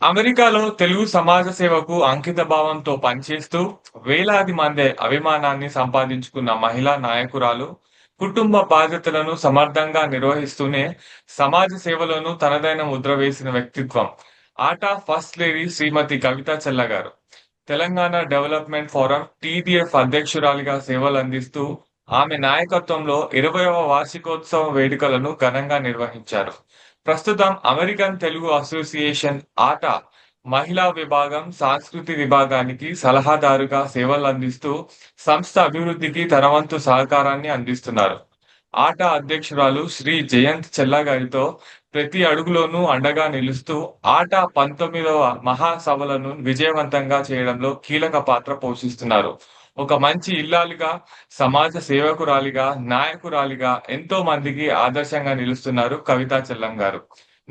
అమెరికాలో తెలుగు సమాజ సేవకు అంకిత భావంతో పనిచేస్తూ వేలాది మంది అభిమానాన్ని సంపాదించుకున్న మహిళా నాయకురాలు, కుటుంబ బాధ్యతలను సమర్థంగా నిర్వహిస్తూనే సమాజ సేవలోనూ తనదైన ముద్ర వేసిన వ్యక్తిత్వం. ఆటా ఫస్ట్ లేడీ శ్రీమతి కవిత చెల్లగారు. తెలంగాణ డెవలప్మెంట్ ఫోరం టీడీఎఫ్ అధ్యక్షురాలిగా సేవలందిస్తూ ఆమె నాయకత్వంలో 20వ వార్షికోత్సవ వేడుకలను ఘనంగా నిర్వహించారు. ప్రస్తుతం అమెరికన్ తెలుగు అసోసియేషన్ ఆటా మహిళా విభాగం సాంస్కృతి విభాగానికి సలహాదారుగా సేవలందిస్తూ సంస్థ అభివృద్ధికి తన వంతు సహకారాన్ని అందిస్తున్నారు. ఆటా అధ్యక్షురాలు శ్రీ జయంత్ చెల్లగారితో ప్రతి అడుగులోనూ అండగా నిలుస్తూ ఆటా 19వ మహాసభలను విజయవంతంగా చేయడంలో కీలక పాత్ర పోషిస్తున్నారు. ఒక మంచి ఇల్లాలుగా, సమాజ సేవకురాలిగా, నాయకురాలిగా ఎంతో మందికి ఆదర్శంగా నిలుస్తున్నారు కవితా చెల్లం గారు.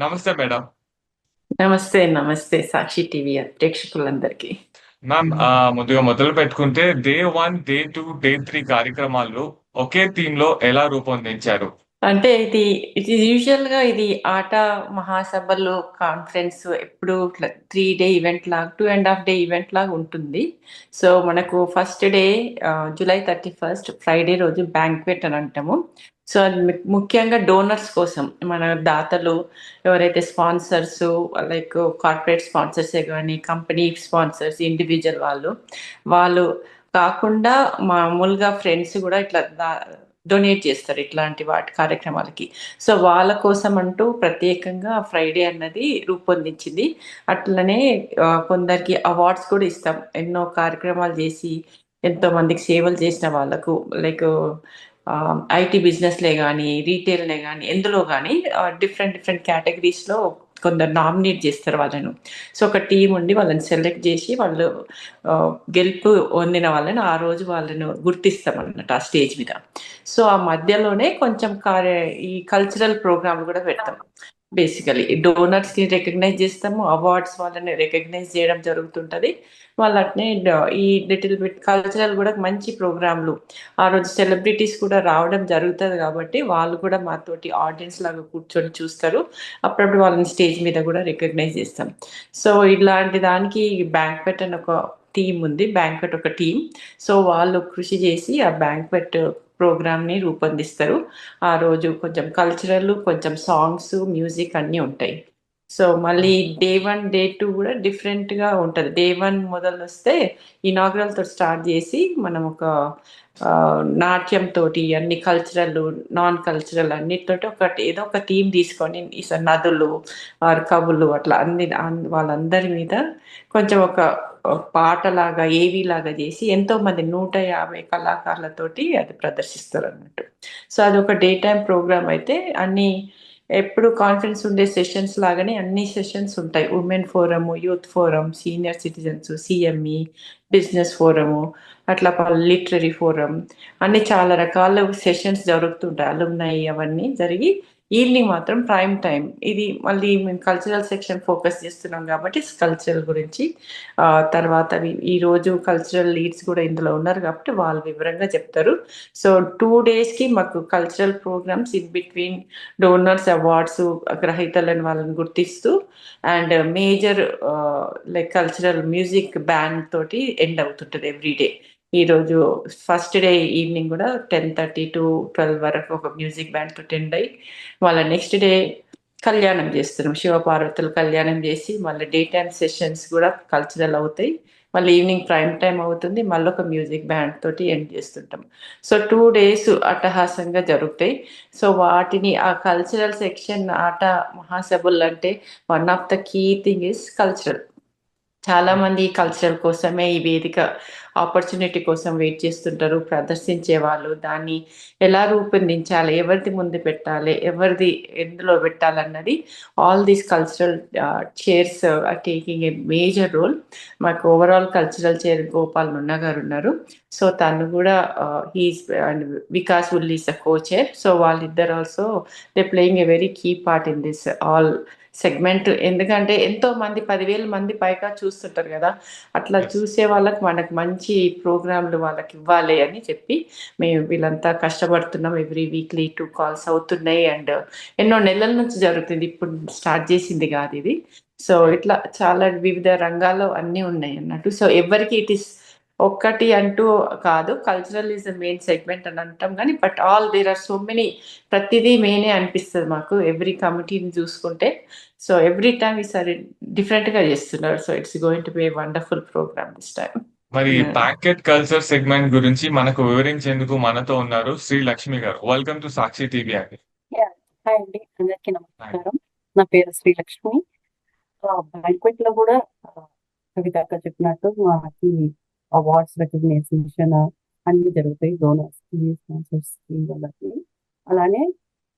నమస్తే మేడం. నమస్తే నమస్తే సాక్షి టీవీ ప్రేక్షకులందరికీ. మ్యామ్, ముందుగా మొదలు పెట్టుకుంటే డే 1, డే 2, డే 3 కార్యక్రమాలు ఒకే థీమ్ లో ఎలా రూపొందించారు? అంటే ఇది యూజువల్ గా ఇది ఆటా మహాసభలు కాన్ఫరెన్స్ ఎప్పుడు 3 డే ఈవెంట్ లాగా 2.5 డే ఈవెంట్ లాగా ఉంటుంది. సో మనకు ఫస్ట్ డే జూలై 31 ఫ్రైడే రోజు బ్యాంక్వెట్ అని అంటాము. సో అది ముఖ్యంగా డోనర్స్ కోసం, మన దాతలు ఎవరైతే స్పాన్సర్స్, లైక్ కార్పొరేట్ స్పాన్సర్సే కానీ కంపెనీ స్పాన్సర్స్, ఇండివిజువల్ వాళ్ళు కాకుండా మామూలుగా ఫ్రెండ్స్ కూడా ఇట్లా డొనేట్ చేస్తారు ఇట్లాంటి వాటి కార్యక్రమాలకి. సో వాళ్ళ కోసం అంటూ ప్రత్యేకంగా ఫ్రైడే అన్నది రూపొందించింది. అట్లనే కొందరికి అవార్డ్స్ కూడా ఇస్తాం. ఎన్నో కార్యక్రమాలు చేసి ఎంతో మందికి సేవలు చేసిన వాళ్ళకు, లైక్ ఐటీ బిజినెస్లే కానీ, రీటైల్నే కానీ, ఎందులో కానీ డిఫరెంట్ డిఫరెంట్ కేటగిరీస్లో కొందరు నామినేట్ చేస్తారు వాళ్ళను. సో ఒక టీం ఉండి వాళ్ళని సెలెక్ట్ చేసి వాళ్ళు గెలుపు పొందిన వాళ్ళని ఆ రోజు వాళ్ళను గుర్తిస్తాం అన్నట్టు ఆ స్టేజ్ మీద. సో ఆ మధ్యలోనే కొంచెం ఈ కల్చరల్ ప్రోగ్రామ్ కూడా పెడతాం. బేసికలీ డోనర్స్ ని రికగ్నైజ్ చేస్తాము, అవార్డ్స్ వాళ్ళని రికగ్నైజ్ చేయడం జరుగుతుంటది. వాళ్ళు అట్నే ఈ లిటిల్ బిట్ కల్చరల్ కూడా మంచి ప్రోగ్రాంలు, ఆ రోజు సెలబ్రిటీస్ కూడా రావడం జరుగుతుంది కాబట్టి వాళ్ళు కూడా మాతోటి ఆడియన్స్ లాగా కూర్చొని చూస్తారు. అప్పుడప్పుడు వాళ్ళని స్టేజ్ మీద కూడా రికగ్నైజ్ చేస్తాం. సో ఇలాంటి దానికి బ్యాంక్వెట్ అని ఒక టీం ఉంది, బ్యాంక్వెట్ ఒక టీం. సో వాళ్ళు కృషి చేసి ఆ బ్యాంక్వెట్ ప్రోగ్రామ్ని రూపొందిస్తారు. ఆ రోజు కొంచెం కల్చరల్, కొంచెం సాంగ్స్, మ్యూజిక్ అన్నీ ఉంటాయి. సో మళ్ళీ డే 1, డే 2 కూడా డిఫరెంట్గా ఉంటుంది. డే 1 మొదలు వస్తే ఇనాగ్రల్తో స్టార్ట్ చేసి మనం ఒక నాట్యంతో, అన్ని కల్చరల్, నాన్ కల్చరల్ అన్నిటితోటి ఒకటి ఏదో ఒక థీమ్ తీసుకొని నదులు ఆర్ కవులు అట్లా వాళ్ళందరి మీద కొంచెం ఒక పాటలాగా, ఏవి లాగా చేసి ఎంతో మంది 150 కళాకారులతోటి అది ప్రదర్శిస్తారు అన్నట్టు. సో అది ఒక డే టైమ్ ప్రోగ్రామ్ అయితే అన్ని ఎప్పుడు కాన్ఫరెన్స్ ఉండే సెషన్స్ లాగానే అన్ని సెషన్స్ ఉంటాయి. Women forum, youth forum, senior citizens, CME, business forum, అట్లా లిటరరీ ఫోరం, అన్ని చాలా రకాల సెషన్స్ జరుగుతుంటాయి. అలుమ్నై అవన్నీ జరిగి ఈవినింగ్ మాత్రం ప్రైమ్ టైం. ఇది మళ్ళీ మేము కల్చరల్ సెక్షన్ ఫోకస్ చేస్తున్నాం కాబట్టి కల్చరల్ గురించి తర్వాత ఈరోజు కల్చరల్ లీడ్స్ కూడా ఇందులో ఉన్నారు కాబట్టి వాళ్ళు వివరంగా చెప్తారు. సో 2 డేస్కి మాకు cultural programmes in between donors, awards గ్రహీతలను వాళ్ళని గుర్తిస్తూ and major like cultural music band తోటి ఎండ్ అవుతుంటుంది ఎవ్రీడే. ఈరోజు ఫస్ట్ డే ఈవినింగ్ కూడా 10:30 to 12 వరకు ఒక మ్యూజిక్ బ్యాండ్ తోటి ఎండ్ అయ్యి వాళ్ళ నెక్స్ట్ డే కళ్యాణం చేస్తున్నాం. శివపార్వతులు కళ్యాణం చేసి మళ్ళీ డే టైమ్ సెషన్స్ కూడా కల్చరల్ అవుతాయి. మళ్ళీ ఈవినింగ్ ప్రైమ్ టైం అవుతుంది, మళ్ళీ ఒక మ్యూజిక్ బ్యాండ్ తోటి ఎండ్ చేస్తుంటాం. సో 2 days అట్టహాసంగా జరుగుతాయి. సో వాటిని ఆ కల్చరల్ సెక్షన్ ఆట మహాసభలు అంటే one of the key thing is cultural. చాలా మంది కల్చరల్ కోసమే, ఈ వేదిక ఆపర్చునిటీ కోసం వెయిట్ చేస్తుంటారు. ప్రదర్శించే వాళ్ళు దాన్ని ఎలా రూపొందించాలి, ఎవరిది ముందు పెట్టాలి, ఎవరిది ఎందులో పెట్టాలన్నది all these cultural chairs are taking a major role. మాకు overall cultural chair Gopal Nunna గారు ఉన్నారు. సో తను కూడా హీస్ అండ్ వికాస్ ఉల్ is the co chair. So వాళ్ళిద్దరు also they playing a very key part in this all segment. ఎందుకంటే ఎంతో మంది 10,000 మంది పైగా చూస్తుంటారు కదా, అట్లా ఎస్. చూసే వాళ్ళకి మనకు మంచి ప్రోగ్రాంలు వాళ్ళకి ఇవ్వాలి అని చెప్పి మేము వీళ్ళంతా కష్టపడుతున్నాం. ఎవ్రీ వీక్లీ 2 కాల్స్ అవుతున్నాయి అండ్ ఎన్నో నెలల నుంచి జరుగుతుంది, ఇప్పుడు స్టార్ట్ చేసింది కాదు ఇది. సో ఇట్లా చాలా వివిధ రంగాల్లో అన్నీ ఉన్నాయి అన్నట్టు. సో ఎవరికి ఇట్ ఇస్ ఒక్కటి అంటూ కాదు, cultural is the main segment అని అంటాం కానీ but all there are so many. ప్రతిదీ మెయినే అనిపిస్తుంది మాకు ఎవ్రీ కమిటీని చూసుకుంటే. సో ఎవ్రీ టైమ్ ఈసారి డిఫరెంట్గా చేస్తున్నారు. So it's going to be a wonderful program this time. మరి ప్యాకెట్ కల్చర్ సెగ్మెంట్ గురించి మనకు వివరించేందుకు మనతో ఉన్నారు శ్రీ లక్ష్మి గారు. వెల్కమ్ టు సాక్షి టీవీ అండి. హాయ్ అండి, అందరికీ నమస్కారం. నా పేరు శ్రీలక్ష్మి. బ్యాంక్వెట్ లో కూడా కవిత అక్క చెప్పినట్టు మనకి అవార్డ్స్ రికగ్నేషన్ అన్ని జరుగుతాయి డోనర్స్ స్పాన్సర్స్ వాళ్ళకి. అలానే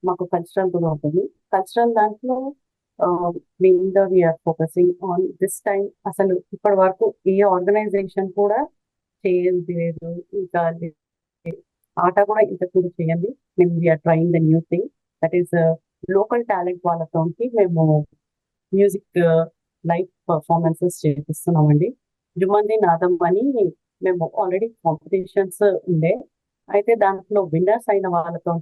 మాకు కల్చరల్ కూడా ఉంటుంది. కల్చరల్ దాంట్లో మెయిన్ గా we are focusing on this time. అసలు ఇప్పటి వరకు ఏ ఆర్గనైజేషన్ కూడా చేయండి లేదు, ఇంకా ఆట కూడా ఇంతకుముందు చేయండి. మేము we are trying the new thing, that is local talent వాళ్ళతో మేము మ్యూజిక్ లైవ్ పర్ఫార్మెన్సెస్ చేపిస్తున్నామండి. జుమంది నాదం అని మేము ఆల్రెడీ కాంపిటీషన్స్ ఉండే, అయితే దాంట్లో విన్నర్స్ అయిన వాళ్ళతో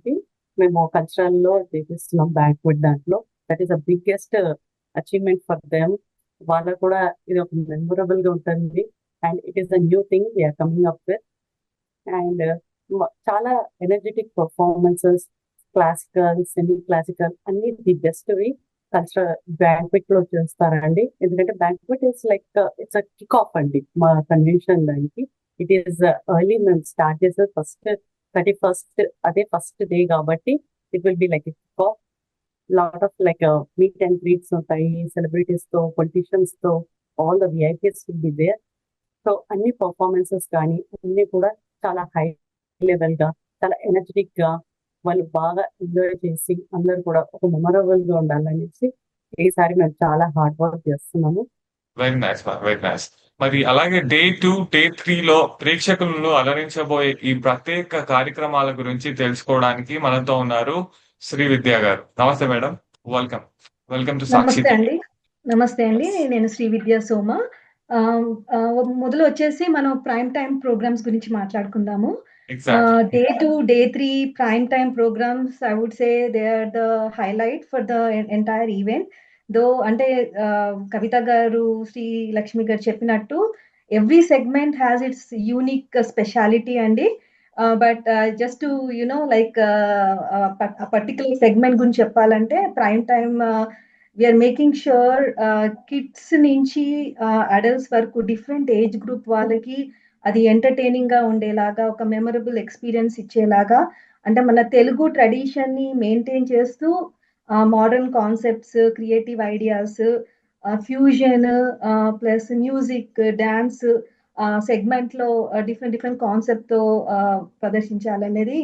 మేము కల్చరల్ లో చేపిస్తున్నాం బ్యాంక్వెట్ దాంట్లో. That is the biggest achievement for them. వాళ్ళకు కూడా ఇది ఒక మెమొరబుల్ గా ఉంటుంది and it is the new thing we're coming up with. And చాలా energetic performances, classical, semi classical అన్ని the best we cultural banquet లో చేస్తారండి. ఎందుకంటే banquet is like it's kick off అండి మా కన్వెన్షన్ దానికి. ఇట్ ఈస్ ఎర్లీ మేము start చేసేది ఫస్ట్ 31st, అదే ఫస్ట్ డే కాబట్టి it will be like kick off. Lot of like meet and greets ఉంటాయి సెలబ్రిటీస్ తో, పొలిటీషియన్స్ తో, all the VIPs will be there. So అన్ని పర్ఫార్మెన్సెస్ కానీ అన్ని కూడా చాలా హై లెవెల్ గా, చాలా ఎనర్జెటిక్ గా వాళ్ళు బాగా ఎంజాయ్ చేసి అందరు కూడా ఒక మెమొరబుల్ గా ఉండాలనేసి ఈసారి మేము చాలా హార్డ్ వర్క్ చేస్తున్నాము. Very nice, very nice. మరి అలాగే డే 2, డే 3 లో ప్రేక్షకులను అలరించబోయే ఈ ప్రత్యేక కార్యక్రమాల గురించి తెలుసుకోవడానికి మనతో ఉన్నారు శ్రీ విద్యా గారు. నమస్తే మేడం, వెల్కమ్. వెల్కమ్ టు సాక్షి. నమస్తే అండి. నమస్తే అండి, నేను శ్రీ విద్యా సోమ. మొదలు వచ్చేసి మనం ప్రైమ్ టైమ్ ప్రోగ్రామ్స్ గురించి మాట్లాడుకుందాము. Exactly. Day 2, day 3 prime time programs, I would say they are the highlight for the entire event. Though అంటే కవిత గారు, శ్రీ లక్ష్మి గారు చెప్పినట్టు every segment has its unique speciality అండి. But just to like particular segment గురించి చెప్పాలంటే prime time we're making sure kids నుంచి adults వరకు different age group వాళ్ళకి అది ఎంటర్టైనింగ్ గా ఉండేలాగా, ఒక మెమరబుల్ ఎక్స్పీరియన్స్ ఇచ్చేలాగా, అంటే మన తెలుగు ట్రెడిషన్ ని మెయింటైన్ చేస్తూ modern concepts, creative ideas, fusion plus music, dance segment లో డిఫరెంట్ కాన్సెప్ట్ తో ప్రదర్శించాలనేది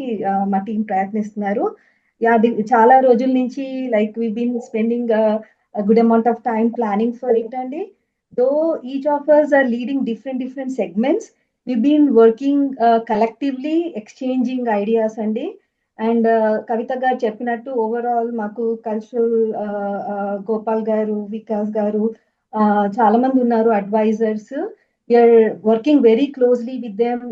మా టీం ప్రయత్నిస్తున్నారు. చాలా రోజుల నుంచి like we been spending good amount of time planning for it అండి. Though each of us are leading different segments. We've been working collectively, exchanging ideas అండి. అండ్ కవిత గారు చెప్పినట్టు ఓవరాల్ మాకు కల్చరల్ గోపాల్ గారు, వికాస్ గారు చాలా మంది ఉన్నారు advisers. We're working very closely with them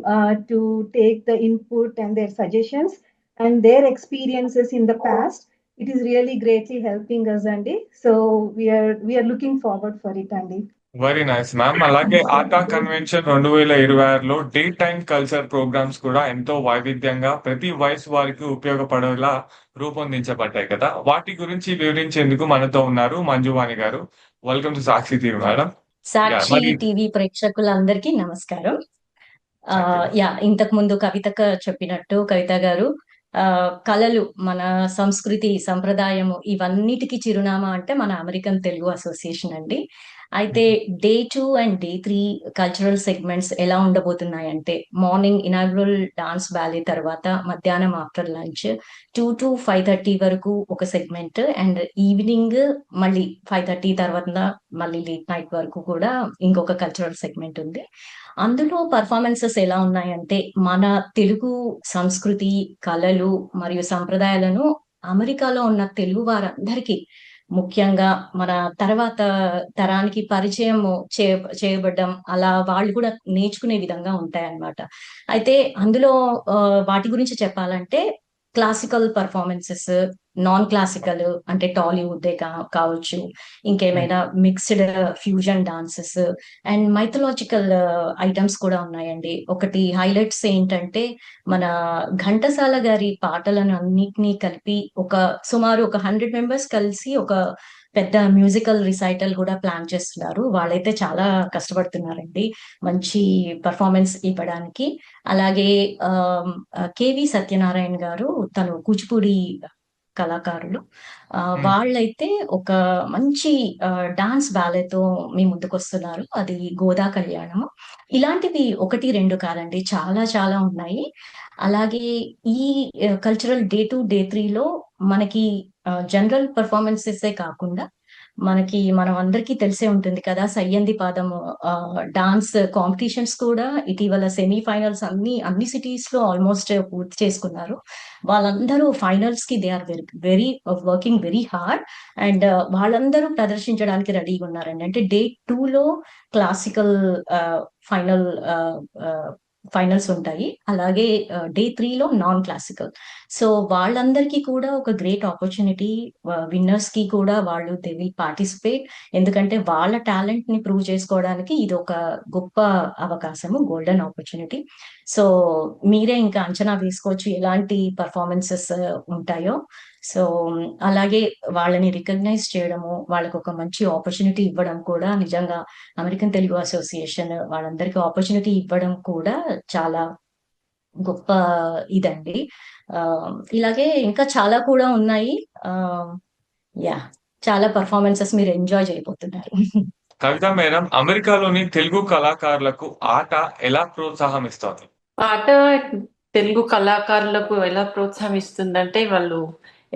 to take the input and their suggestions and their experiences in the past. It is really greatly helping us అండి. So we're looking forward for it అండి. Very nice ma'am. అలాగే ATA convention 2026లో day time culture programmes కూడా ఎంతో వైవిధ్యంగా ప్రతి వయసు వారికి ఉపయోగపడేలా రూపొందించబడ్డాయి కదా. వాటి గురించి వివరించేందుకు మనతో ఉన్నారు మంజువాణి గారు. Welcome to Sakshi TV madam. Sakshi మరి టీవీ ప్రేక్షకులందరికీ నమస్కారం. ఇంతకు ముందు కవిత చెప్పినట్టు కవిత గారు కళలు, మన సంస్కృతి, సంప్రదాయము ఇవన్నిటికీ చిరునామా అంటే మన అమెరికన్ తెలుగు అసోసియేషన్ అండి. అయితే day 2 and day 3 cultural segments ఎలా ఉండబోతున్నాయంటే, మార్నింగ్ ఇనాగ్రల్ డాన్స్ బ్యాలే తర్వాత మధ్యాహ్నం ఆఫ్టర్ లంచ్ 2 to 5:30 వరకు ఒక సెగ్మెంట్, అండ్ ఈవినింగ్ మళ్ళీ 5:30 తర్వాత మళ్ళీ లేట్ నైట్ వరకు కూడా ఇంకొక కల్చరల్ సెగ్మెంట్ ఉంది. అందులో పర్ఫార్మెన్సెస్ ఎలా ఉన్నాయంటే, మన తెలుగు సంస్కృతి, కళలు మరియు సంప్రదాయాలను అమెరికాలో ఉన్న తెలుగు వారందరికీ ముఖ్యంగా మన తర్వాత తరానికి పరిచయం చేయబడ్డం అలా వాళ్ళు కూడా నేర్చుకునే విధంగా ఉంటాయన్నమాట. అయితే అందులో వాటి గురించి చెప్పాలంటే క్లాసికల్ పర్ఫార్మెన్సెస్, నాన్ క్లాసికల్ అంటే టాలీవుడ్ కావచ్చు, ఇంకేమైనా mixed fusion dances and mythological items కూడా ఉన్నాయండి. ఒకటి హైలైట్స్ ఏంటంటే మన ఘంటసాల గారి పాటలను అన్నిటినీ కలిపి సుమారు ఒక 100 మెంబర్స్ కలిసి ఒక పెద్ద మ్యూజికల్ రిసైటల్ కూడా ప్లాన్ చేస్తున్నారు. వాళ్ళైతే చాలా కష్టపడుతున్నారండి మంచి పర్ఫార్మెన్స్ ఇవ్వడానికి. అలాగే కేవి సత్యనారాయణ గారు తను కూచిపూడి కళాకారులు. వాళ్ళైతే ఒక మంచి డాన్స్ బ్యాలేతో మీ ముందుకొస్తున్నారు. అది గోదా కళ్యాణము. ఇలాంటివి 1, 2 కాదండి. చాలా చాలా ఉన్నాయి. అలాగే ఈ కల్చరల్ డే 2, డే 3లో మనకి జనరల్ పర్ఫార్మెన్సెసే కాకుండా మనం అందరికీ తెలిసే ఉంటుంది కదా! సయ్యంది పాదము డాన్స్ కాంపిటీషన్స్ కూడా ఇటీవల సెమీఫైనల్స్ అన్ని సిటీస్‌లో ఆల్మోస్ట్ పూర్తి చేసుకున్నారు. వాళ్ళందరూ ఫైనల్స్‌కి they are very working very hard and వాళ్ళందరూ ప్రదర్శించడానికి రెడీగా ఉన్నారండి. అంటే డే 2లో క్లాసికల్ ఫైనల్ ఫైనల్స్ ఉంటాయి. అలాగే డే 3లో నాన్ క్లాసికల్. సో వాళ్ళందరికీ కూడా ఒక గ్రేట్ ఆపర్చునిటీ. విన్నర్స్‌కి కూడా దే విల్ పార్టిసిపేట్. ఎందుకంటే వాళ్ళ టాలెంట్‌ని ప్రూవ్ చేసుకోవడానికి ఇది ఒక గొప్ప అవకాశము, గోల్డెన్ ఆపర్చునిటీ. సో మీరే ఇంకా అంచనా వేసుకోవచ్చు ఎలాంటి పర్ఫార్మెన్సెస్ ఉంటాయో. సో అలాగే వాళ్ళని రికగ్నైజ్ చేయడము, వాళ్ళకి ఒక మంచి ఆపర్చునిటీ ఇవ్వడం కూడా నిజంగా అమెరికన్ తెలుగు అసోసియేషన్ వాళ్ళందరికీ ఆపర్చునిటీ ఇవ్వడం కూడా చాలా గొప్ప ఇదండి. ఇలాగే ఇంకా చాలా కూడా ఉన్నాయి. యాహ్! చాలా పర్ఫార్మెన్సెస్ మీరు ఎంజాయ్ చేయబోతున్నారు. కవిత మేడం, అమెరికాలోని తెలుగు కళాకారులకు ఆట ఎలా ప్రోత్సాహం ఇస్తోంది? ఆట తెలుగు కళాకారులకు ఎలా ప్రోత్సాహం ఇస్తుందంటే వాళ్ళు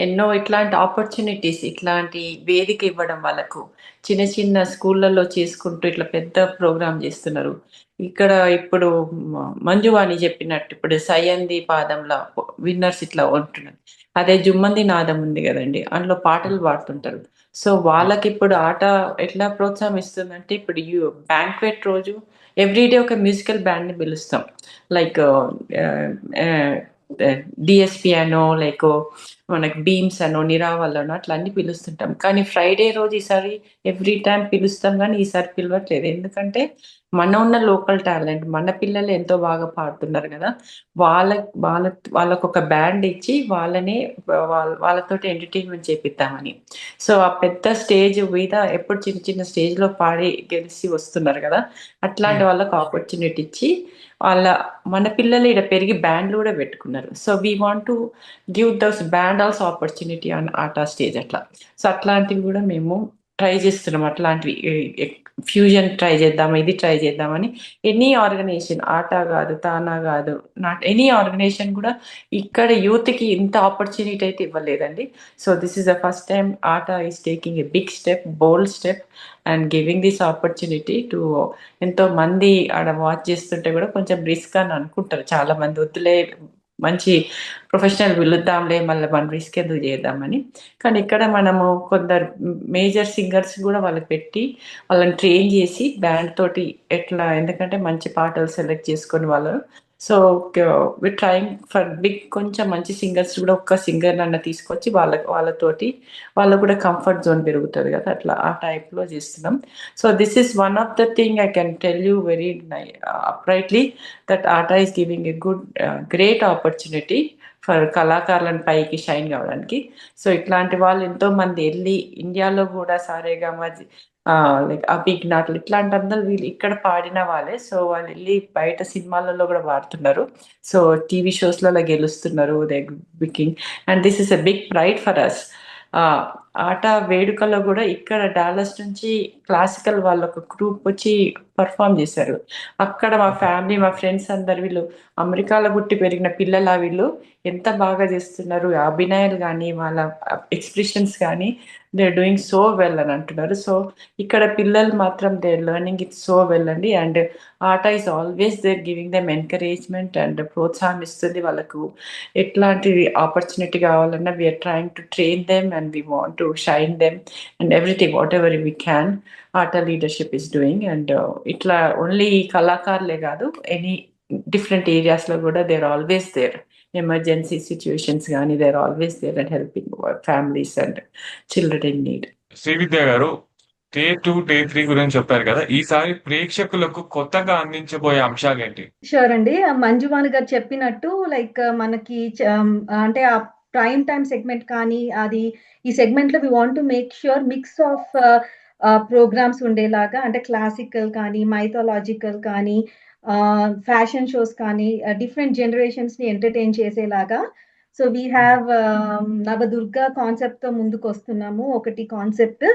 ఎన్నో ఇట్లాంటి ఆపర్చునిటీస్, ఇట్లాంటి వేదిక ఇవ్వడం వాళ్ళకు చిన్న చిన్న స్కూళ్ళల్లో చేసుకుంటూ ఇట్లా పెద్ద ప్రోగ్రామ్ చేస్తున్నారు. ఇక్కడ ఇప్పుడు మంజువాణి చెప్పినట్టు ఇప్పుడు సయ్యంది పాదంలో విన్నర్స్ ఇట్లా ఉంటున్నారు. అదే జుమ్మంది నాదం ఉంది కదండి, అందులో పాటలు పాడుతుంటారు. సో వాళ్ళకి ఇప్పుడు ఆట ఎట్లా ప్రోత్సాహం ఇస్తుందంటే ఇప్పుడు బ్యాంక్వెట్ రోజు ఎవ్రీడే ఒక మ్యూజికల్ బ్యాండ్ని పిలుస్తాం. లైక్ డిఎస్పి అనో, లైక్ మనకి బీమ్స్ అనో, నిరావల్ అనో అట్లా అన్ని పిలుస్తుంటాం. కానీ ఫ్రైడే రోజు ఈసారి ఎవ్రీ టైం పిలుస్తాం, కానీ ఈసారి పిలవట్లేదు. ఎందుకంటే ఉన్న లోకల్ టాలెంట్ మన పిల్లలు ఎంతో బాగా పాడుతున్నారు కదా, వాళ్ళకు ఒక బ్యాండ్ ఇచ్చి వాళ్ళతోటి ఎంటర్టైన్మెంట్ చేపిద్దామని. సో ఆ పెద్ద స్టేజ్ మీద ఎప్పుడు చిన్న చిన్న స్టేజ్లో పాడి గెలిచి వస్తున్నారు కదా, అట్లాంటి వాళ్ళకు ఆపర్చునిటీ ఇచ్చి మన పిల్లలు ఇక్కడ పెరిగి బ్యాండ్లు కూడా పెట్టుకున్నారు. So we want to give those band also opportunity on atta stage అట్లా. సో అట్లాంటివి కూడా మేము ట్రై చేస్తున్నాం. అట్లాంటివి ఫ్యూజన్ ట్రై చేద్దాం, ఇది ట్రై చేద్దామని ఎనీ ఆర్గనైజేషన్, ఆటా కాదు, తానా కాదు, నాట్ ఎనీ ఆర్గనైజేషన్ కూడా ఇక్కడ యూత్కి ఇంత ఆపర్చునిటీ అయితే ఇవ్వలేదండి. So this is the first time ATA is taking a big step, bold step and giving this opportunity to ఎంతో మంది ఆడ వాచ్ చేస్తుంటే కూడా కొంచెం రిస్క్ అని అనుకుంటారు చాలా మంది, వద్దులే మంచి ప్రొఫెషనల్ పిలుద్దాంలే, మళ్ళీ మనం రిస్క్ ఎందుకు చేద్దామని. కానీ ఇక్కడ మనము కొందరు మేజర్ సింగర్స్ కూడా వాళ్ళకి పెట్టి వాళ్ళని ట్రైన్ చేసి బ్యాండ్ తోటి ఎట్లా, ఎందుకంటే మంచి పాటలు సెలెక్ట్ చేసుకొని వాళ్ళు. So we trying for big, కొంచెం మంచి సింగర్స్ కూడా ఒక్క సింగర్ అన్న తీసుకొచ్చి వాళ్ళతోటి వాళ్ళకు కూడా కంఫర్ట్ జోన్ పెరుగుతుంది కదా, అట్లా ఆ టైప్లో చేస్తున్నాం. So this is one of the thing I can tell you very uprightly that ATA is giving a good great opportunity for కళాకారులను పైకి షైన్ కావడానికి. సో ఇట్లాంటి వాళ్ళు ఎంతో మంది వెళ్ళి ఇండియాలో కూడా సారేగామా, లైక్ అభిజ్ఞాట్లు ఇట్లాంటి అందరూ వీళ్ళు ఇక్కడ పాడిన వాళ్ళే. సో వాళ్ళు వెళ్ళి బయట సినిమాలలో కూడా పాడుతున్నారు. సో టీవీ షోస్లలో గెలుస్తున్నారు, they becoming, and this is a big pride for us. ATA వేడుకలో కూడా ఇక్కడ డాలస్ నుంచి క్లాసికల్ వాళ్ళ ఒక గ్రూప్ వచ్చి పర్ఫామ్ చేశారు. అక్కడ మా ఫ్యామిలీ, మా ఫ్రెండ్స్ అందరు వీళ్ళు అమెరికాలో పుట్టి పెరిగిన పిల్లల వీళ్ళు ఎంత బాగా చేస్తున్నారు, అభినయాలు కానీ వాళ్ళ ఎక్స్ప్రెషన్స్ కానీ దే డూయింగ్ సో వెల్ అని అంటున్నారు. సో ఇక్కడ పిల్లలు మాత్రం they learning it so well అండి. And ATA is always they giving them encouragement and ప్రోత్సాహం ఇస్తుంది. వాళ్ళకు ఎట్లాంటి ఆపర్చునిటీ కావాలన్నా we are trying to train them and we want to to shine them and everything, whatever we can. Ata leadership is doing, and itla only kalakarle kaadu, any different areas lo kuda they're always there. Emergency situations gaani, they're always there and helping families and children in need. Srividya గారు, Day 2, Day 3 గురించి చెప్పారు కదా, ఈసారి ప్రేక్షకులకు కొత్తగా అందించబోయే అంశాలేంటి? Sure అండి. మంజువాణి గారు చెప్పినట్టు లైక్ మనకి అంటే ఆ ప్రైమ్ టైమ్ సెగ్మెంట్ కానీ అది ఈ సెగ్మెంట్ లో we want to make sure mix of programs ఉండేలాగా, అంటే క్లాసికల్ కానీ మైథాలజికల్ కానీ ఫ్యాషన్ షోస్ కానీ డిఫరెంట్ జనరేషన్స్ ని ఎంటర్టైన్ చేసేలాగా. So we have Navadurga concept తో ముందుకు వస్తున్నాము. ఒకటి concept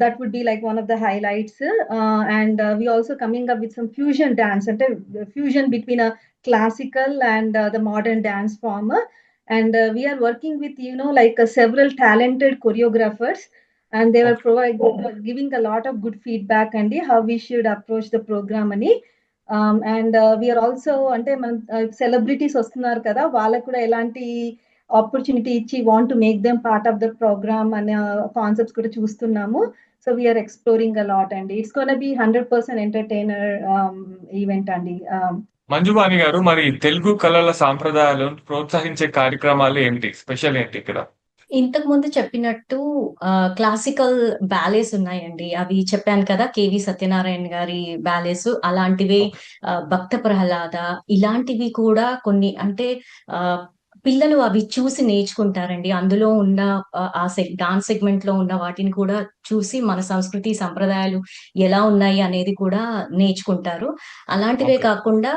that would be like one of the highlights, and we also coming up with some fusion dance, and fusion between a classical and the modern dance form, and we are working with like several talented choreographers, and they were giving a lot of good feedback and how we should approach the program ani. And we are also అంటే మన celebrities వస్తున్నారు కదా, వాళ్ళకు కూడా ఎలాంటి opportunity ఇచ్చి want to make them part of the programme అనే concepts కూడా చూస్తున్నాము. So we're exploring a lot అండి. It's gonna be 100% entertainer event అండి. మంజువాణి గారు, మరి తెలుగు కళల సాంప్రదాయాలను ప్రోత్సహించే కార్యక్రమాలు ఏంటి? స్పెషల్ ఏంటి ఇక్కడ? ఇంతకు ముందు చెప్పినట్టు క్లాసికల్ బ్యాలేస్ ఉన్నాయండి. అవి చెప్పాను కదా, కేవి సత్యనారాయణ గారి బ్యాలేస్ అలాంటివి, భక్త ప్రహ్లాద ఇలాంటివి కూడా కొన్ని, అంటే పిల్లలు అవి చూసి నేర్చుకుంటారండి. అందులో ఉన్న డాన్స్ సెగ్మెంట్ లో ఉన్న వాటిని కూడా చూసి మన సంస్కృతి సంప్రదాయాలు ఎలా ఉన్నాయి అనేది కూడా నేర్చుకుంటారు. అలాంటివే కాకుండా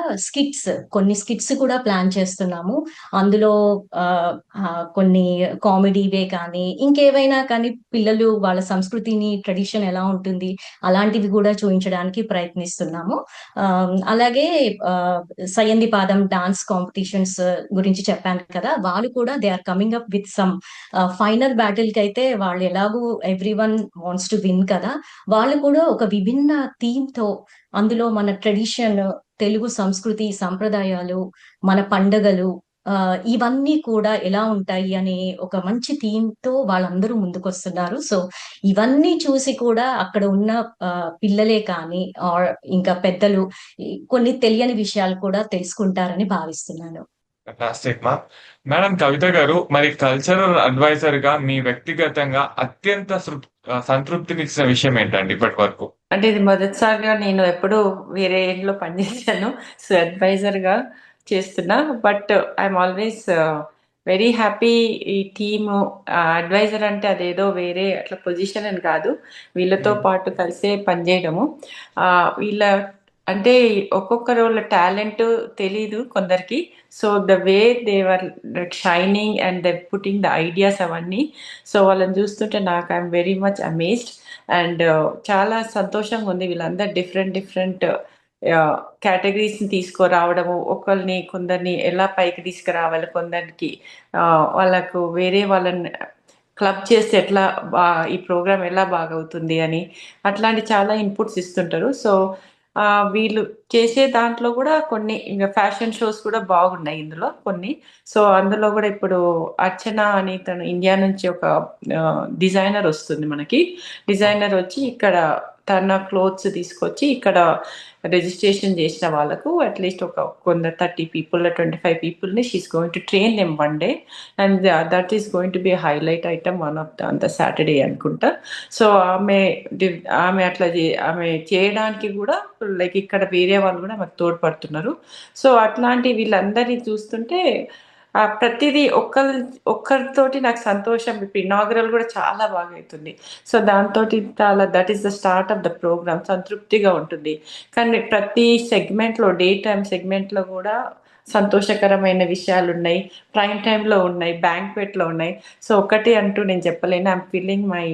కొన్ని స్కిట్స్ కూడా ప్లాన్ చేస్తున్నాము. అందులో కొన్ని కామెడీవే కానీ ఇంకేవైనా కానీ పిల్లలు వాళ్ళ సంస్కృతిని, ట్రెడిషన్ ఎలా ఉంటుంది అలాంటివి కూడా చూపించడానికి ప్రయత్నిస్తున్నాము. అలాగే సయంది పాదం డాన్స్ కాంపిటీషన్స్ గురించి చెప్పాను కదా, వాళ్ళు కూడా they are coming up with some final battle కి అయితే వాళ్ళు ఎలాగూ everyone wants to win కదా, వాళ్ళు కూడా ఒక విభిన్న థీమ్ తో అందులో మన ట్రెడిషన్, తెలుగు సంస్కృతి సంప్రదాయాలు, మన పండగలు ఇవన్నీ కూడా ఎలా ఉంటాయి అనే ఒక మంచి థీమ్ తో వాళ్ళందరూ ముందుకొస్తున్నారు. సో ఇవన్నీ చూసి కూడా అక్కడ ఉన్న పిల్లలే కానీ ఇంకా పెద్దలు కొన్ని తెలియని విషయాలు కూడా తెలుసుకుంటారని భావిస్తున్నాను. మేడం కవిత గారు, మరి కల్చరల్ అడ్వైజర్ గా మీ వ్యక్తిగతంగా అత్యంత సంతృప్తినిచ్చిన విషయం ఏంటండి ఇప్పటి వరకు? అంటే ఇది మొదటిసారిగా నేను ఎప్పుడు వేరే ఇంట్లో పనిచేశాను, సో అడ్వైజర్ గా చేస్తున్నా. But I'm always very happy. ఈ టీము అడ్వైజర్ అంటే అదేదో వేరే అట్లా పొజిషన్ అని కాదు, వీళ్ళతో పాటు కలిసే పనిచేయడము. వీళ్ళ అంటే ఒక్కొక్కరు వాళ్ళ టాలెంట్ తెలీదు కొందరికి. So the way they were shining and they putting the ideas అవన్నీ, సో వాళ్ళని చూస్తుంటే నాకు I'm very much amazed. And చాలా సంతోషంగా ఉంది. వీళ్ళందరూ డిఫరెంట్ కేటగిరీస్ని తీసుకురావడము, కొందరిని ఎలా పైకి తీసుకురావాలి, కొందరికి వాళ్ళకు వేరే వాళ్ళని క్లబ్ చేస్తే ఎట్లా ఈ ప్రోగ్రామ్ ఎలా బాగవుతుంది అని అట్లాంటి చాలా ఇన్పుట్స్ ఇస్తుంటారు. సో వీళ్ళు చేసే దాంట్లో కూడా కొన్ని ఇంకా ఫ్యాషన్ షోస్ కూడా బాగున్నాయి ఇందులో కొన్ని. సో అందులో కూడా ఇప్పుడు అర్చన అని తను ఇండియా నుంచి ఒక డిజైనర్ వస్తుంది మనకి. డిజైనర్ వచ్చి ఇక్కడ తన క్లోత్స్ తీసుకొచ్చి ఇక్కడ రిజిస్ట్రేషన్ చేసిన వాళ్ళకు అట్లీస్ట్ కొందరు 30 people 25 peopleని she's going to train them one day, and that is going to be highlight item one of the Saturday అనుకుంటా. సో ఆమె అట్లా ఆమె చేయడానికి కూడా లైక్ ఇక్కడ వేరే వాళ్ళు కూడా మాకు తోడ్పడుతున్నారు. సో అట్లాంటి వీళ్ళందరినీ చూస్తుంటే ప్రతిదీ ఒక్కరితోటి నాకు సంతోషం. ఇప్పుడు ఇనాగరల్ కూడా చాలా బాగా అవుతుంది. సో దాంతో చాలా that is the start of the program, సంతృప్తిగా ఉంటుంది. కానీ ప్రతి సెగ్మెంట్లో, డే టైమ్ సెగ్మెంట్లో కూడా సంతోషకరమైన విషయాలు ఉన్నాయి, ప్రైమ్ టైంలో ఉన్నాయి, బ్యాంక్వెట్లో ఉన్నాయి. సో ఒకటి అంటూ నేను చెప్పలేను. I'm feeling my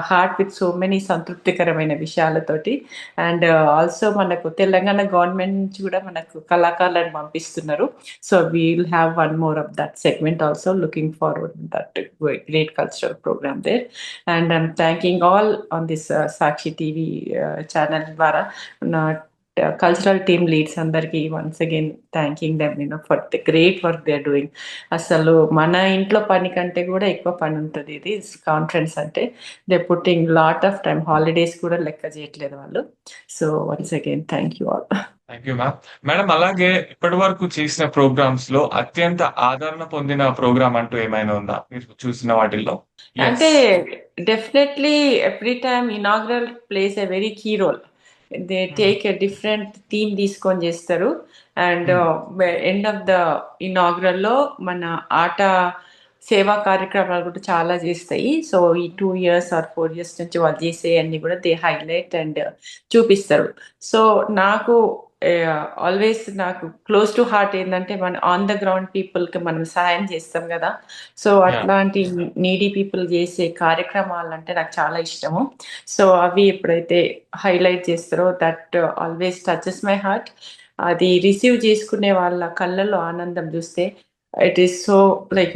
heart with so many సంతృప్తికరమైన విషయాలతోటి. అండ్ ఆల్సో మనకు తెలంగాణ గవర్నమెంట్ నుంచి కూడా మనకు కళాకారులను పంపిస్తున్నారు. So we will have one more of that segment also. Looking forward that great cultural program there. And I'm thanking all on this Sakshi TV channel ద్వారా cultural team leads అందరికీ once again thanking them for the great work they are doing. అసలు మన ఇంట్లో పని కంటే కూడా ఎక్కువ పని ఉంటుంది ఇది కాన్ఫరెన్స్ అంటే. They putting lot of time, holidays కూడా లెక్క చేయట్లేదు వాళ్ళు. So once again thank you all. Thank you ma'am. Madam, అలాగే ఇప్పటి వరకు చేసిన ప్రోగ్రామ్స్ లో అత్యంత ఆదరణ పొందిన ప్రోగ్రామ్ అంటూ ఏమైనా ఉందా మీరు చూసిన వాటిల్లో? అంటే definitely every time inaugural place a very key role. They take a different theme తీసుకొని చేస్తారు. And end of the inaugural లో మన ఆట సేవా కార్యక్రమాలు కూడా చాలా చేస్తాయి. సో ఈ 2 years or 4 years నుంచి వాళ్ళు చేసే అన్ని కూడా దే హైలైట్ అండ్ చూపిస్తారు. సో నాకు ఆల్వేస్ నాకు క్లోజ్ టు హార్ట్ ఏంటంటే మన ఆన్ ద గ్రౌండ్ పీపుల్కి మనం సహాయం చేస్తాం కదా. సో అట్లాంటి నీడీ పీపుల్ చేసే కార్యక్రమాలు అంటే నాకు చాలా ఇష్టము. సో అవి ఎప్పుడైతే హైలైట్ చేస్తారో that always touches my heart. అది రిసీవ్ చేసుకునే వాళ్ళ కళ్ళల్లో ఆనందం చూస్తే it is so like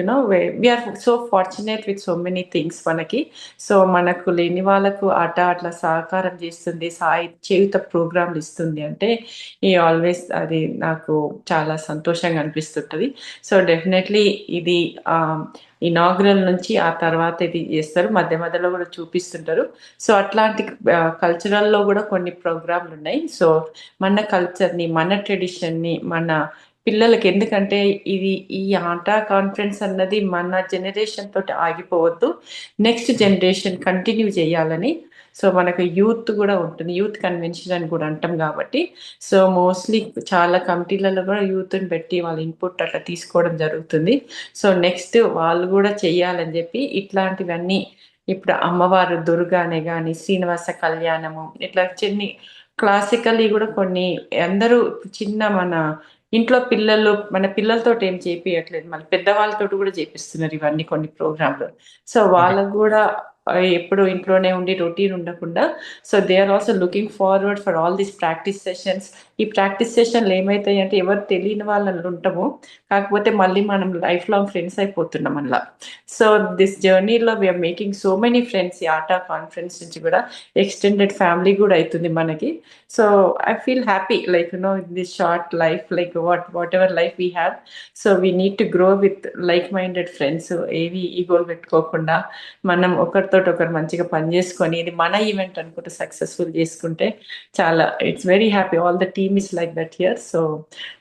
we are so fortunate with so many things మనకి. సో మనకు లేని వాళ్ళకు ఆట అట్లా సహకారం చేస్తుంది, చేయుత ప్రోగ్రాంలు ఇస్తుంది అంటే ఈ ఆల్వేస్ అది నాకు చాలా సంతోషంగా అనిపిస్తుంటుంది. సో డెఫినెట్లీ ఇది ఇనాగ్రల్ నుంచి ఆ తర్వాత ఇది చేస్తారు, మధ్య మధ్యలో కూడా చూపిస్తుంటారు. సో అట్లాంటి కల్చరల్లో కూడా కొన్ని ప్రోగ్రాంలు ఉన్నాయి. సో మన కల్చర్ని, మన ట్రెడిషన్ని, మన పిల్లలకి, ఎందుకంటే ఇది ఈ ఆట కాన్ఫరెన్స్ అన్నది మన జనరేషన్ తోటి ఆగిపోవద్దు, నెక్స్ట్ జనరేషన్ కంటిన్యూ చేయాలని. సో మనకు యూత్ కూడా ఉంటుంది, యూత్ కన్వెన్షన్ అని కూడా అంటాం కాబట్టి. సో మోస్ట్లీ చాలా కమిటీలలో కూడా యూత్ని పెట్టి వాళ్ళ ఇన్పుట్ అట్లా తీసుకోవడం జరుగుతుంది. సో నెక్స్ట్ వాళ్ళు కూడా చెయ్యాలని చెప్పి ఇట్లాంటివన్నీ ఇప్పుడు అమ్మవారు దుర్గానే కానీ, శ్రీనివాస కళ్యాణము, ఇట్లా చిన్ని క్లాసికల్లీ కూడా కొన్ని అందరూ చిన్న మన ఇంట్లో పిల్లలు, మన పిల్లలతో ఏం చేపియట్లేదు, మన పెద్దవాళ్ళతో కూడా చేపిస్తున్నారు ఇవన్నీ కొన్ని ప్రోగ్రాంలు. సో వాళ్ళకు కూడా ఎప్పుడు ఇంట్లోనే ఉండి రొటీన్ ఉండకుండా, so they are also looking forward for all these practice sessions. ఈ ప్రాక్టీస్ సెషన్లు ఏమవుతాయి అంటే ఎవరు తెలియని వాళ్ళని ఉంటాము, కాకపోతే మళ్ళీ మనం లైఫ్ లాంగ్ ఫ్రెండ్స్ అయిపోతున్నాం అలా. సో దిస్ జర్నీలో we are making so many friends. ఈ ఆటా కాన్ఫరెన్స్ నుంచి కూడా ఎక్స్టెండెడ్ ఫ్యామిలీ కూడా అవుతుంది మనకి. So I feel happy like this short life, like what ever life we have. So we need to grow with like minded friends. ఏవి ఈగోలు పెట్టుకోకుండా మనం ఒకరితో ఒకరు మంచిగా పనిచేసుకొని ఇది మన ఈవెంట్ అనుకుంటే సక్సెస్ఫుల్ చేసుకుంటే చాలా it's very happy. All the team is like that here. So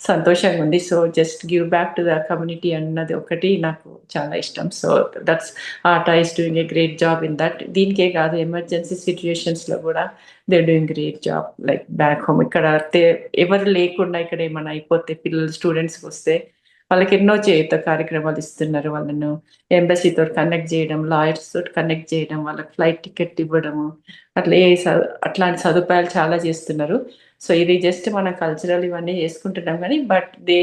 సంతోషంగా ఉంది. So just give back to the community అన్నది ఒకటి నాకు చాలా ఇష్టం. So that's atta is doing a great job in that. దీనికే కాదు, ఎమర్జెన్సీ సిచ్యుయేషన్స్లో కూడా they doing great job like back home. ఇక్కడ ఎవరు లేకుండా ఇక్కడ ఏమైనా అయిపోతే పిల్లలు స్టూడెంట్స్కి వస్తే వాళ్ళకి ఎన్నో చేయుత కార్యక్రమాలు ఇస్తున్నారు. వాళ్ళను ఎంబసీతో కనెక్ట్ చేయడం, లాయర్స్ తోటి కనెక్ట్ చేయడం, వాళ్ళకి ఫ్లైట్ టికెట్ ఇవ్వడము, అట్లా అట్లాంటి సదుపాయాలు చాలా చేస్తున్నారు. సో ఇది జస్ట్ మన కల్చరల్ ఇవన్నీ చేసుకుంటున్నాం కానీ but they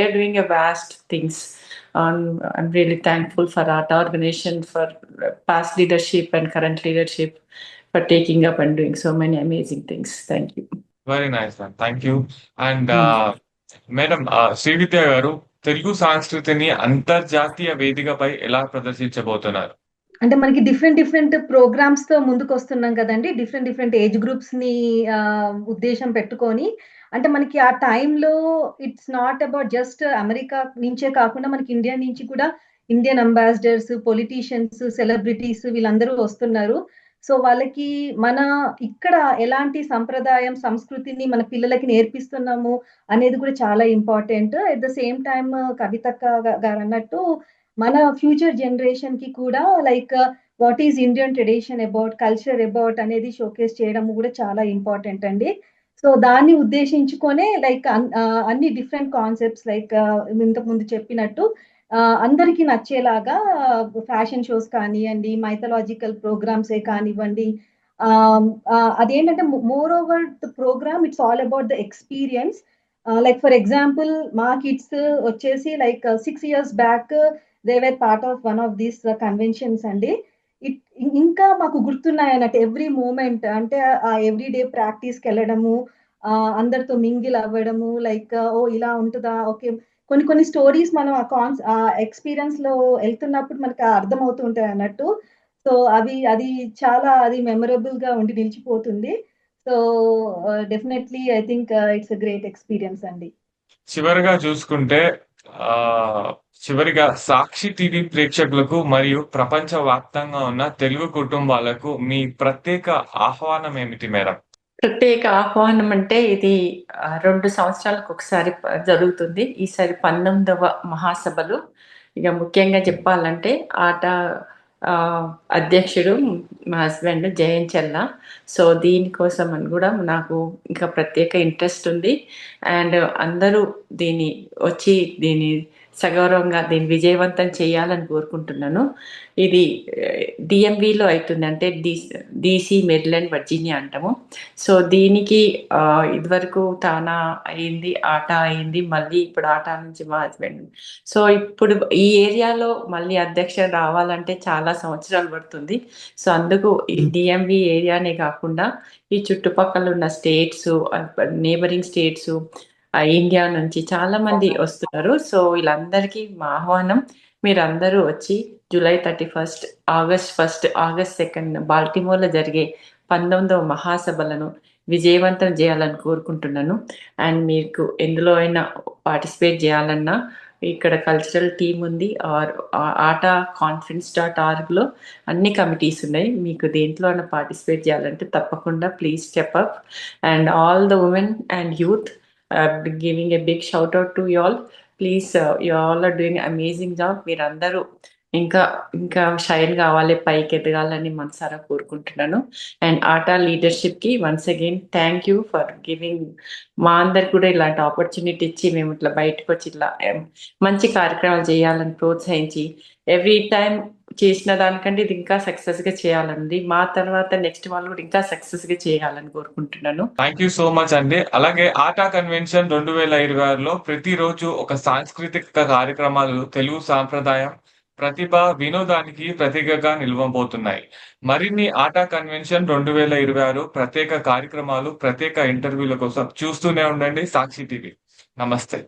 are doing a vast things. I'm really thankful for ATA organization, for past leadership and current leadership for taking up and doing so many amazing things. Thank you. Very nice, ma'am. Thank you. And madam, Srividya గారు తెలుగు సంస్కృతిని అంతర్జాతీయ వేదికపై ఎలా ప్రదర్శించబోతున్నారు? అంటే మనకి different programmes తో ముందుకు వస్తున్నాం కదండి, డిఫరెంట్ ఏజ్ గ్రూప్స్ ని ఉద్దేశం పెట్టుకొని. అంటే మనకి ఆ టైంలో it's not about just America నుంచే కాకుండా మనకి ఇండియా నుంచి కూడా ఇండియన్ అంబాసిడర్స్, పొలిటీషియన్స్, సెలబ్రిటీస్ వీళ్ళందరూ వస్తున్నారు. సో వాళ్ళకి మన ఇక్కడ ఎలాంటి సంప్రదాయం, సంస్కృతిని మన పిల్లలకి నేర్పిస్తున్నాము అనేది కూడా చాలా important. At the same time కవితక్క గారు అన్నట్టు మన ఫ్యూచర్ జనరేషన్ కి కూడా like what is Indian tradition about, culture about అనేది షోకేస్ చేయడం కూడా చాలా ఇంపార్టెంట్ అండి. సో దాన్ని ఉద్దేశించుకొనే లైక్ అన్ని డిఫరెంట్ కాన్సెప్ట్స్ లైక్ ఇంతకు ముందు చెప్పినట్టు అందరికీ నచ్చేలాగా ఫ్యాషన్ షోస్ కానివ్వండి, మైథలాజికల్ ప్రోగ్రామ్సే కానివ్వండి, అదేంటంటే moreover the program it's all about the experience. Like for example మా కిడ్స్ వచ్చేసి like 6 years back they were part of one of these conventions అండి. ఇంకా మాకు గుర్తున్నాయి అన్నట్టు ఎవ్రీ మూమెంట్. అంటే ఆ ఎవ్రీడే ప్రాక్టీస్కి వెళ్ళడము, అందరితో మింగిల్ అవ్వడము, లైక్ ఓ ఇలా ఉంటుందా, ఓకే కొన్ని స్టోరీస్ మనం ఆ ఎక్స్పీరియన్స్ లో వెళ్తున్నప్పుడు మనకు అర్థం అవుతూ ఉంటాయి అన్నట్టు. సో అది చాలా మెమరబుల్ గా ఉండి నిలిచిపోతుంది. So so definitely I think it's a great experience అండి. చివరిగా చూసుకుంటే ఆ చివరిగా సాక్షి టీవీ ప్రేక్షకులకు మరియు ప్రపంచవ్యాప్తంగా ఉన్న తెలుగు కుటుంబాలకు మీ ప్రత్యేక ఆహ్వానం ఏమిటి మేడం? ప్రత్యేక ఆహ్వానం అంటే ఇది 2 సంవత్సరాలకు ఒకసారి జరుగుతుంది. ఈసారి 19వ మహాసభలు. ఇక ముఖ్యంగా చెప్పాలంటే ఆట అధ్యక్షుడు మా హస్బెండ్ జయంచెల్ల. సో దీనికోసం అని కూడా నాకు ఇంకా ప్రత్యేక ఇంట్రెస్ట్ ఉంది. అండ్ అందరూ దీన్ని వచ్చి దీన్ని సగౌరవంగా దీన్ని విజయవంతం చేయాలని కోరుకుంటున్నాను. ఇది డిఎంవిలో అవుతుంది, అంటే DC మెరిలాండ్ వర్జీనియా అంటాము. సో దీనికి ఇదివరకు తానా అయింది, ఆట అయింది, మళ్ళీ ఇప్పుడు ఆట నుంచి మా హస్బెండ్. సో ఇప్పుడు ఈ ఏరియాలో మళ్ళీ అధ్యక్షుడు రావాలంటే చాలా సంవత్సరాలు పడుతుంది. సో అందుకు ఈ డిఎంవి ఏరియానే కాకుండా ఈ చుట్టుపక్కల ఉన్న స్టేట్స్, నేబరింగ్ స్టేట్స్, ఇండియా నుంచి చాలా మంది వస్తున్నారు. సో వీళ్ళందరికీ మా ఆహ్వానం, మీరందరూ వచ్చి జూలై 31, ఆగస్ట్ 1, ఆగస్ట్ 2 బాల్టిమోర్లో జరిగే 19వ మహాసభలను విజయవంతం చేయాలని కోరుకుంటున్నాను. అండ్ మీకు ఎందులో అయినా పార్టిసిపేట్ చేయాలన్నా ఇక్కడ కల్చరల్ టీమ్ ఉంది, ఆర్ AATAconference.orgలో అన్ని కమిటీస్ ఉన్నాయి. మీకు దేంట్లో అయినా పార్టిసిపేట్ చేయాలంటే తప్పకుండా please step up. And all the women and youth, giving a big shout out to you all. Please, you all are doing amazing job. మీరందరూ ఇంకా ఇంకా షైన్ కావాలి, పైకి ఎదగాలని మనసారా కోరుకుంటున్నాను. అండ్ ఆటా లీడర్షిప్కి once again thank you for giving మా అందరికి కూడా ఇలాంటి ఆపర్చునిటీ ఇచ్చి మేము ఇట్లా బయటకు వచ్చి ఇట్లా మంచి కార్యక్రమాలు చేయాలని ప్రోత్సహించి ఎవ్రీ టైం చేసిన దానికంటే ఇది ఇంకా సక్సెస్గా చేయాలండి. మా తర్వాత నెక్స్ట్ వాళ్ళు కూడా ఇంకా సక్సెస్గా చేయాలని కోరుకుంటున్నాను. థ్యాంక్ యూ సో మచ్ అండి. అలాగే ఆటా కన్వెన్షన్ 2026లో ప్రతిరోజు ఒక సాంస్కృతిక కార్యక్రమాలు తెలుగు సాంప్రదాయం, ప్రతిభ, వినోదానికి ప్రతీకగా నిలవబోతున్నాయి. మరిన్ని ఆటా కన్వెన్షన్ 2026 ప్రత్యేక కార్యక్రమాలు, ప్రత్యేక ఇంటర్వ్యూల కోసం చూస్తూనే ఉండండి సాక్షి టీవీ. నమస్తే.